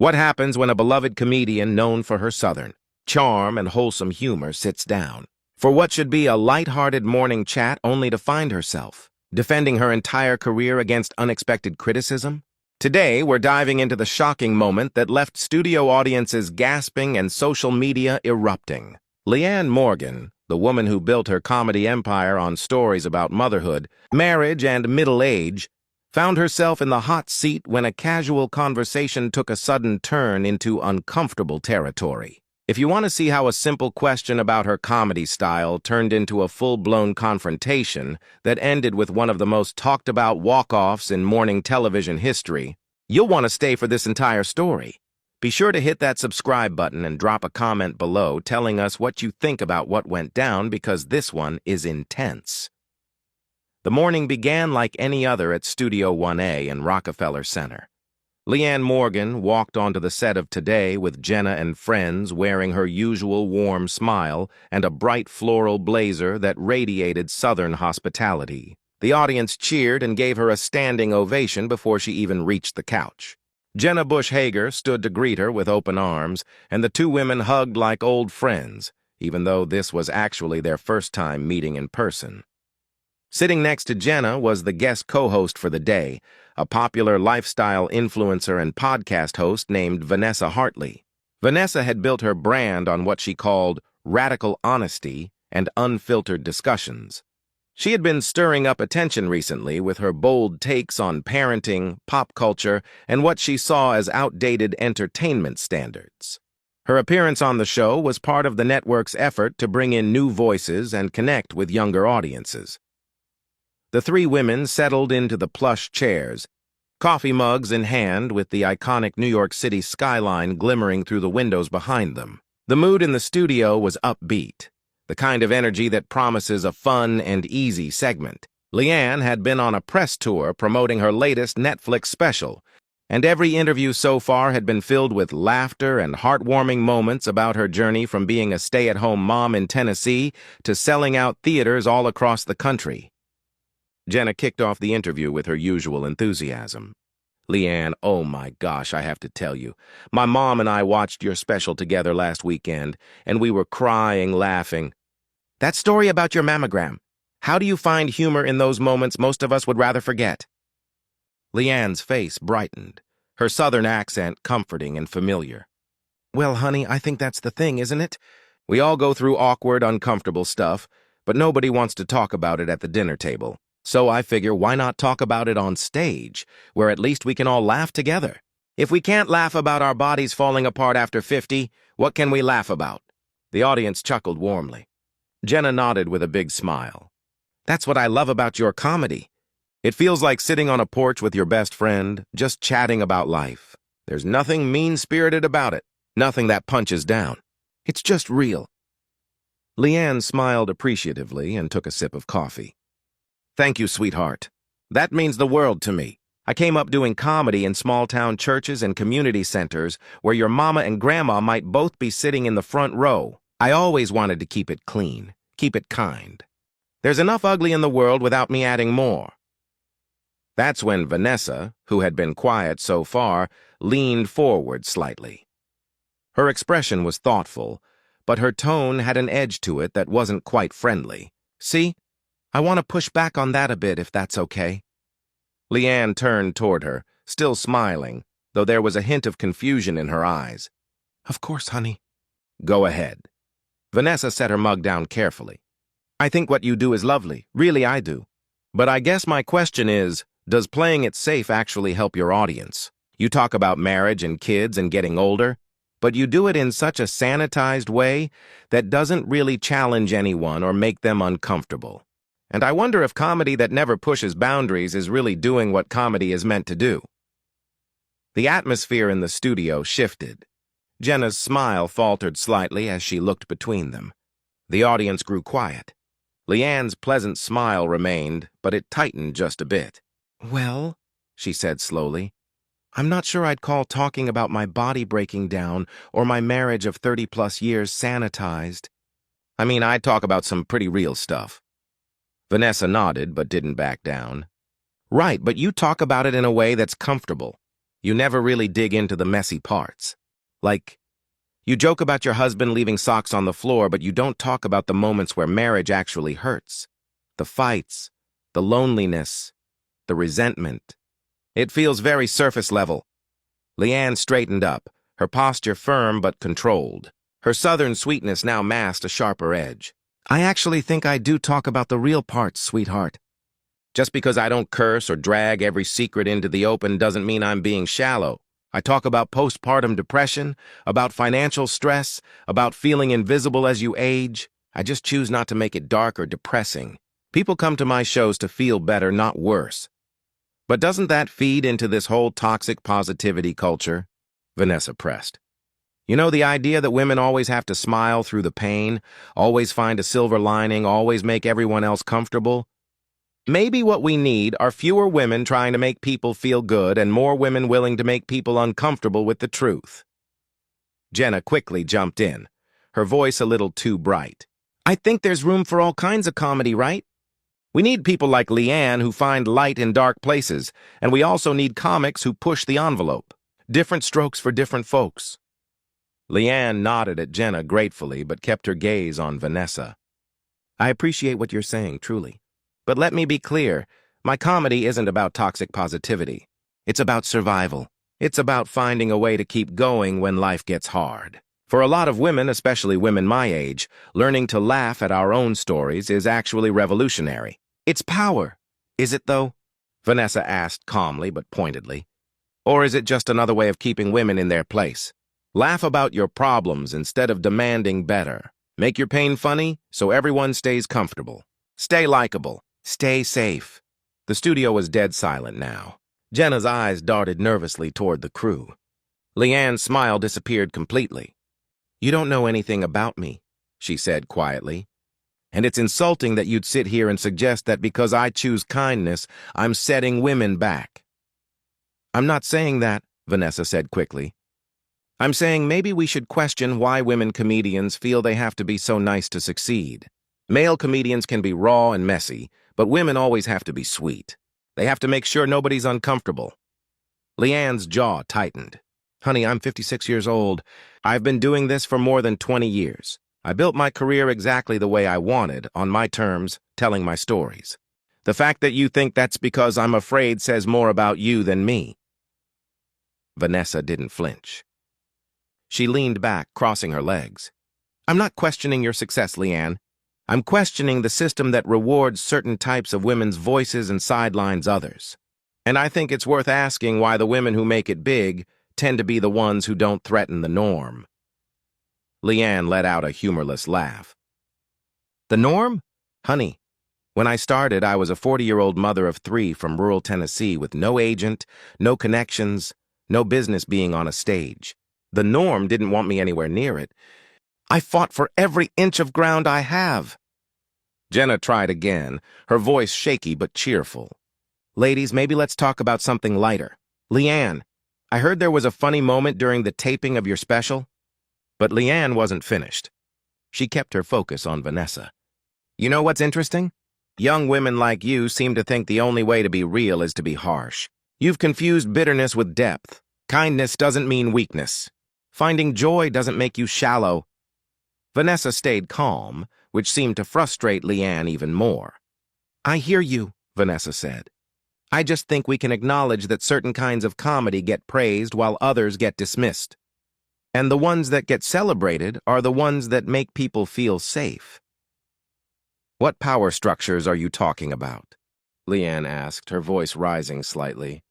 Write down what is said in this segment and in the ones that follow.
What happens when a beloved comedian known for her Southern charm and wholesome humor sits down for what should be a light-hearted morning chat only to find herself defending her entire career against unexpected criticism? Today, we're diving into the shocking moment that left studio audiences gasping and social media erupting. Leanne Morgan, the woman who built her comedy empire on stories about motherhood, marriage, and middle age, found herself in the hot seat when a casual conversation took a sudden turn into uncomfortable territory. If you want to see how a simple question about her comedy style turned into a full-blown confrontation that ended with one of the most talked-about walk-offs in morning television history, you'll want to stay for this entire story. Be sure to hit that subscribe button and drop a comment below telling us what you think about what went down, because this one is intense. The morning began like any other at Studio 1A in Rockefeller Center. Leanne Morgan walked onto the set of Today with Jenna and Friends wearing her usual warm smile and a bright floral blazer that radiated Southern hospitality. The audience cheered and gave her a standing ovation before she even reached the couch. Jenna Bush-Hager stood to greet her with open arms, and the two women hugged like old friends, even though this was actually their first time meeting in person. Sitting next to Jenna was the guest co-host for the day, a popular lifestyle influencer and podcast host named Vanessa Hartley. Vanessa had built her brand on what she called radical honesty and unfiltered discussions. She had been stirring up attention recently with her bold takes on parenting, pop culture, and what she saw as outdated entertainment standards. Her appearance on the show was part of the network's effort to bring in new voices and connect with younger audiences. The three women settled into the plush chairs, coffee mugs in hand with the iconic New York City skyline glimmering through the windows behind them. The mood in the studio was upbeat, the kind of energy that promises a fun and easy segment. Leanne had been on a press tour promoting her latest Netflix special, and every interview so far had been filled with laughter and heartwarming moments about her journey from being a stay-at-home mom in Tennessee to selling out theaters all across the country. Jenna kicked off the interview with her usual enthusiasm. Leanne, oh my gosh, I have to tell you. My mom and I watched your special together last weekend, and we were crying, laughing. That story about your mammogram. How do you find humor in those moments most of us would rather forget? Leanne's face brightened, her Southern accent comforting and familiar. Well, honey, I think that's the thing, isn't it? We all go through awkward, uncomfortable stuff, but nobody wants to talk about it at the dinner table. So I figure, why not talk about it on stage, where at least we can all laugh together? If we can't laugh about our bodies falling apart after 50, what can we laugh about? The audience chuckled warmly. Jenna nodded with a big smile. That's what I love about your comedy. It feels like sitting on a porch with your best friend, just chatting about life. There's nothing mean-spirited about it, nothing that punches down. It's just real. Leanne smiled appreciatively and took a sip of coffee. Thank you, sweetheart. That means the world to me. I came up doing comedy in small-town churches and community centers where your mama and grandma might both be sitting in the front row. I always wanted to keep it clean, keep it kind. There's enough ugly in the world without me adding more. That's when Vanessa, who had been quiet so far, leaned forward slightly. Her expression was thoughtful, but her tone had an edge to it that wasn't quite friendly. See? I want to push back on that a bit, if that's okay. Leanne turned toward her, still smiling, though there was a hint of confusion in her eyes. Of course, honey. Go ahead. Vanessa set her mug down carefully. I think what you do is lovely. Really, I do. But I guess my question is, does playing it safe actually help your audience? You talk about marriage and kids and getting older, but you do it in such a sanitized way that doesn't really challenge anyone or make them uncomfortable. And I wonder if comedy that never pushes boundaries is really doing what comedy is meant to do. The atmosphere in the studio shifted. Jenna's smile faltered slightly as she looked between them. The audience grew quiet. Leanne's pleasant smile remained, but it tightened just a bit. Well, she said slowly, I'm not sure I'd call talking about my body breaking down or my marriage of 30-plus years sanitized. I mean, I talk about some pretty real stuff. Vanessa nodded but didn't back down. Right, but you talk about it in a way that's comfortable. You never really dig into the messy parts. Like, you joke about your husband leaving socks on the floor, but you don't talk about the moments where marriage actually hurts. The fights, the loneliness, the resentment. It feels very surface level. Leanne straightened up, her posture firm but controlled. Her southern sweetness now masked a sharper edge. I actually think I do talk about the real parts, sweetheart. Just because I don't curse or drag every secret into the open doesn't mean I'm being shallow. I talk about postpartum depression, about financial stress, about feeling invisible as you age. I just choose not to make it dark or depressing. People come to my shows to feel better, not worse. But doesn't that feed into this whole toxic positivity culture? Vanessa pressed. You know, the idea that women always have to smile through the pain, always find a silver lining, always make everyone else comfortable? Maybe what we need are fewer women trying to make people feel good and more women willing to make people uncomfortable with the truth. Jenna quickly jumped in, her voice a little too bright. I think there's room for all kinds of comedy, right? We need people like Leanne who find light in dark places, and we also need comics who push the envelope. Different strokes for different folks. Leanne nodded at Jenna gratefully, but kept her gaze on Vanessa. I appreciate what you're saying, truly. But let me be clear, my comedy isn't about toxic positivity. It's about survival. It's about finding a way to keep going when life gets hard. For a lot of women, especially women my age, learning to laugh at our own stories is actually revolutionary. It's power. Is it, though? Vanessa asked calmly but pointedly. Or is it just another way of keeping women in their place? Laugh about your problems instead of demanding better. Make your pain funny so everyone stays comfortable. Stay likable. Stay safe. The studio was dead silent now. Jenna's eyes darted nervously toward the crew. Leanne's smile disappeared completely. You don't know anything about me, she said quietly. And it's insulting that you'd sit here and suggest that because I choose kindness, I'm setting women back. I'm not saying that, Vanessa said quickly. I'm saying maybe we should question why women comedians feel they have to be so nice to succeed. Male comedians can be raw and messy, but women always have to be sweet. They have to make sure nobody's uncomfortable. Leanne's jaw tightened. Honey, I'm 56 years old. I've been doing this for more than 20 years. I built my career exactly the way I wanted, on my terms, telling my stories. The fact that you think that's because I'm afraid says more about you than me. Vanessa didn't flinch. She leaned back, crossing her legs. I'm not questioning your success, Leanne. I'm questioning the system that rewards certain types of women's voices and sidelines others. And I think it's worth asking why the women who make it big tend to be the ones who don't threaten the norm. Leanne let out a humorless laugh. The norm? Honey, when I started, I was a 40-year-old mother of 3 from rural Tennessee with no agent, no connections, no business being on a stage. The norm didn't want me anywhere near it. I fought for every inch of ground I have. Jenna tried again, her voice shaky but cheerful. Ladies, maybe let's talk about something lighter. Leanne, I heard there was a funny moment during the taping of your special. But Leanne wasn't finished. She kept her focus on Vanessa. You know what's interesting? Young women like you seem to think the only way to be real is to be harsh. You've confused bitterness with depth. Kindness doesn't mean weakness. Finding joy doesn't make you shallow. Vanessa stayed calm, which seemed to frustrate Leanne even more. I hear you, Vanessa said. I just think we can acknowledge that certain kinds of comedy get praised while others get dismissed. And the ones that get celebrated are the ones that make people feel safe. What power structures are you talking about? Leanne asked, her voice rising slightly.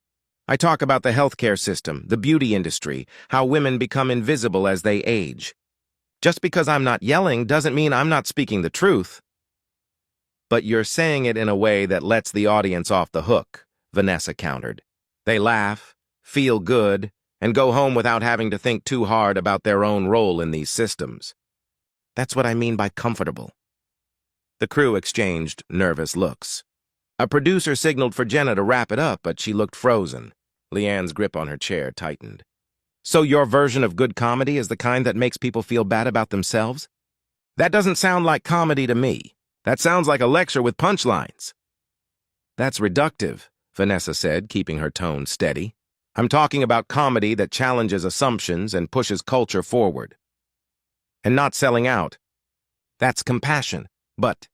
I talk about the healthcare system, the beauty industry, how women become invisible as they age. Just because I'm not yelling doesn't mean I'm not speaking the truth. But you're saying it in a way that lets the audience off the hook, Vanessa countered. They laugh, feel good, and go home without having to think too hard about their own role in these systems. That's what I mean by comfortable. The crew exchanged nervous looks. A producer signaled for Jenna to wrap it up, but she looked frozen. Leanne's grip on her chair tightened. So your version of good comedy is the kind that makes people feel bad about themselves? That doesn't sound like comedy to me. That sounds like a lecture with punchlines. That's reductive, Vanessa said, keeping her tone steady. I'm talking about comedy that challenges assumptions and pushes culture forward. And not selling out. That's compassion. But